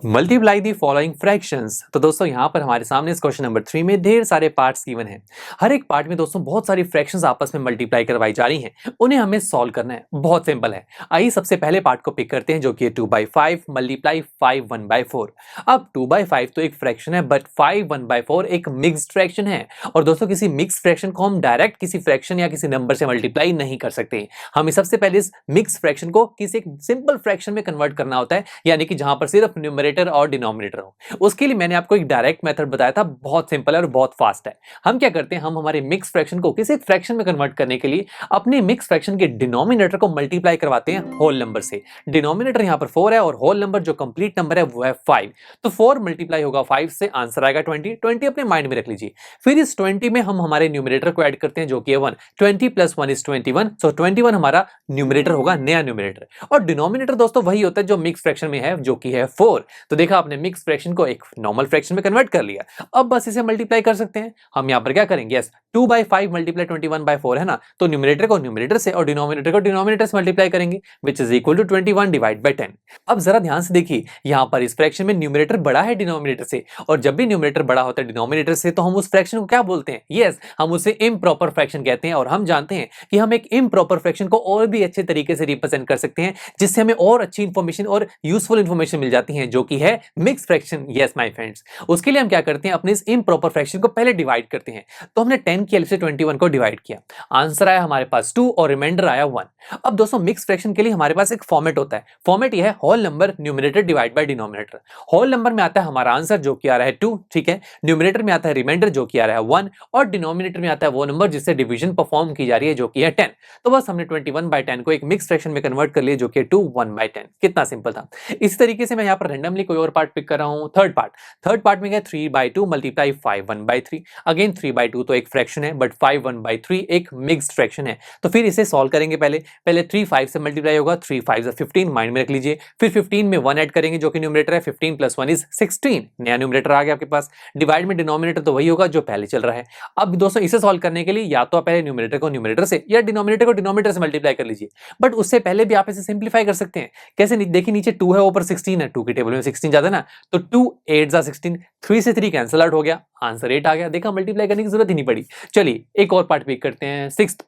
Multiply the following fractions. तो दोस्तों यहाँ पर हमारे सामने इस क्वेश्चन नंबर 3 में ढेर सारे पार्ट्स गिवन हैं। हर एक पार्ट में दोस्तों बहुत सारी फ्रैक्शंस आपस में मल्टीप्लाई करवाई जा रही हैं, उन्हें हमें सॉल्व करना है। बहुत सिंपल है। आइए सबसे पहले पार्ट को पिक करते हैं जो कि 2/5 मल्टीप्लाई 5 1/4। अब 2/5 तो एक फ्रैक्शन है, बट 5 1/4 एक मिक्स्ड फ्रैक्शन है। और दोस्तों किसी मिक्स फ्रैक्शन को हम डायरेक्ट किसी फ्रैक्शन या किसी नंबर से मल्टीप्लाई नहीं कर सकते। हमें सबसे पहले इस मिक्स फ्रैक्शन को किसी एक सिंपल फ्रैक्शन में कन्वर्ट करना होता है, यानी कि जहां पर सिर्फ न्यूमरेटर और डिनोमिनेटर हो। उसके लिए मैंने आपको एक डायरेक्ट मेथड बताया था, बहुत सिंपल है और बहुत फास्ट है। हम क्या करते हैं, हम हमारे मिक्स फ्रैक्शन को किसी फ्रैक्शन में कन्वर्ट करने के लिए अपने मिक्स फ्रैक्शन के डिनोमिनेटर को मल्टीप्लाई करवाते हैं होल नंबर से। डिनोमिनेटर यहां पर 4 है और होल नंबर जो कंप्लीट नंबर है वो है 5। तो 4 मल्टीप्लाई होगा 5 से, आंसर आएगा 20। 20 अपने माइंड में रख लीजिए। फिर इस 20 में हम हमारे न्यूमरेटर को ऐड करते हैं जो कि है 1। 20 + 1 = 21। सो 21 हमारा न्यूमरेटर होगा, नया न्यूमरेटर। और डिनोमिनेटर दोस्तों वही होता है जो मिक्स फ्रैक्शन में है, जो कि है 4। तो देखा आपने, मिक्स फ्रैक्शन को एक नॉर्मल फ्रैक्शन में कन्वर्ट कर लिया। अब बस इसे मल्टीप्लाई कर सकते हैं। हम यहां पर क्या करेंगे, यस 2/5 मल्टीप्लाई 21/4 है ना, तो न्यूमरेटर को न्यूमरेटर से और डिनोमिनेटर को डिनोमिनेटर से मल्टीप्लाई करेंगे, which is equal to 21 divide by 10। अब जरा ध्यान से देखिए, यहां पर इस फ्रैक्शन में न्यूमरेटर बड़ा है डिनोमिनेटर से, और जब भी न्यूमरेटर बड़ा होता है डिनोमिनेटर से तो हम उस फ्रैक्शन को क्या बोलते हैं, यस हम उसे इम्प्रॉपर फ्रैक्शन कहते हैं। और हम जानते हैं कि हम एक इम्प्रॉपर फ्रैक्शन को और भी अच्छे तरीके से रिप्रेजेंट कर सकते हैं, जिससे हमें और अच्छी इंफॉर्मेशन और यूजफुल इंफॉर्मेशन मिल जाती है, जो कि है mix fraction. Yes my friends, उसके लिए हम क्या करते हैं, अपने इस इम्प्रॉपर फ्रैक्शन को पहले डिवाइड करते हैं। तो हमने 10 की हेल्प से 21 को डिवाइड किया, आंसर आया हमारे पास 2 और रिमाइंडर आया 1। अब दोस्तों मिक्स फ्रैक्शन के लिए हमारे पास एक फॉर्मेट होता है। फॉर्मेट यह है whole number numerator divide by denominator. Whole number में आता है हमारा आंसर जो कि आ रहा है 2, ठीक है। न्यूमरेटर में आता है रिमाइंडर जो कि आ रहा है 1, और डिनोमिनेटर में आता है वो नंबर जिससे डिवीजन परफॉर्म की जा रही है जो कि है 10। तो बस हमने 21/10 को एक मिक्स फ्रैक्शन में कन्वर्ट कर लिया जो कि 2 1/10। कितना सिंपल था। इसी तरीके से मैं यहाँ पर रैंडमली कोई और पार्ट पिक कर रहा हूँ। थर्ड पार्ट में गया 3/2 मल्टीप्लाई 5 1/3। अगेन 3/2 तो एक फ्रैक्शन है, बट 5 1/3 एक मिक्स्ड फ्रैक्शन है। तो फिर इसे सॉल्व करेंगे। पहले 3 5 से मल्टीप्लाई होगा, 3 5 15 माइंड में रख लीजिए। फिर 15 में 1 ऐड करेंगे जो कि न्यूमरेटर है, 15 + 1 = 16, नया न्यूमरेटर आ गया आपके पास। डिवाइड में डिनोमिनेटर तो वही होगा जो पहले चल रहा है। अब दोस्तों इसे सॉल्व करने के लिए या तो आप पहले न्यूमरेटर को न्यूमरेटर से या डिनोमिनेटर को डिनोमिनेटर से मल्टीप्लाई कर लीजिए, बट उससे पहले भी आप इसे सिंप्लीफाई कर सकते हैं। कैसे, देखिए नीचे 2 है, ऊपर 16 है, 2 की टेबल में 16 जाता है ना, तो 2 8 = 16, 3 से 3 कैंसिल आउट हो गया, आंसर 8 आ गया। देखा, मल्टीप्लाई करने की जरूरत ही नहीं पड़ी। चलिए एक और पार्ट पिक करते हैं, सिक्स्थ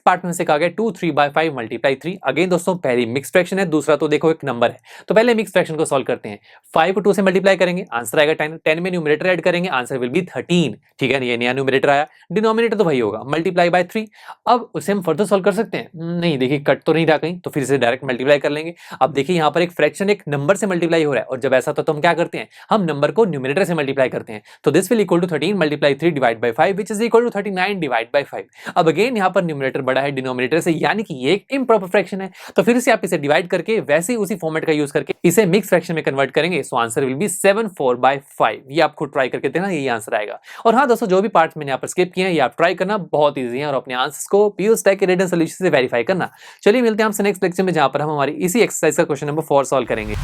पार्ट में से कहा गया 2 3/5 मल्टीप्लाई 3। अगेन दोस्तों पहली मिक्स फ्रैक्शन है, दूसरा तो देखो एक नंबर है। तो पहले मिक्स फ्रैक्शन को सॉल्व करते हैं। 5 को 2 से मल्टीप्लाई करेंगे, आंसर आएगा 10। 10 में न्यूमरेटर ऐड करेंगे, आंसर विल बी 13, ठीक है। ये नया न्यूमरेटर आया, डिनोमिनेटर तो वही होगा, मल्टीप्लाई बाय 3। अब उसे हम फर्दर सॉल्व कर सकते हैं, नहीं देखिए कट तो नहीं रहा कहीं, तो फिर इसे डायरेक्ट मल्टीप्लाई कर लेंगे। अब देखिए यहाँ पर एक फ्रैक्शन एक नंबर से मल्टीप्लाई हो रहा है, और जब ऐसा होता है तो हम क्या करते हैं, हम नंबर को न्यूमरेटर से मल्टीप्लाई करते हैं। तो this will equal to 13 multiply 3 divide by 5, which is equal to 39 divide by 5। अब अगेन यहाँ पर न्यूमरेटर बड़ा है डिनोमिनेटर से, यानी कि ये एक इम्प्रॉपर फ्रैक्शन है। तो फिर से आप इसे डिवाइड करके वैसे ही उसी फॉर्मेट का यूज करके इसे मिक्स फ्रैक्शन में कन्वर्ट करेंगे। So answer will be 7 4/5। ये आप खुद ट्राई करके देखना, यही आंसर आएगा। और हाँ दोस्तों, जो भी पार्ट्स मैंने यहाँ पर स्किप किए हैं, ये आप ट्राई करना, बहुत ईजी है, और अपने आंसर्स को पीयूष टेक रिटन सॉल्यूशन से वेरीफाई करना। चलिए मिलते हैं आपसे नेक्स्ट लेक्चर में, जहां पर हम हमारी इसी एक्सरसाइज का क्वेश्चन नंबर 4 सॉल्व करेंगे।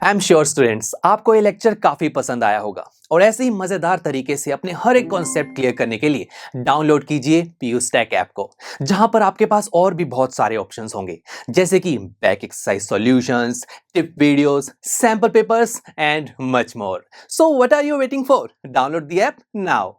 आई एम श्योर स्टूडेंट्स, आपको ये लेक्चर काफी पसंद आया होगा, और ऐसे ही मजेदार तरीके से अपने हर एक कॉन्सेप्ट क्लियर करने के लिए डाउनलोड कीजिए पीयूष टेक ऐप को, जहां पर आपके पास और भी बहुत सारे ऑप्शंस होंगे, जैसे कि back exercise solutions, tip videos, sample papers and much more. So what are you waiting for? Download the app now.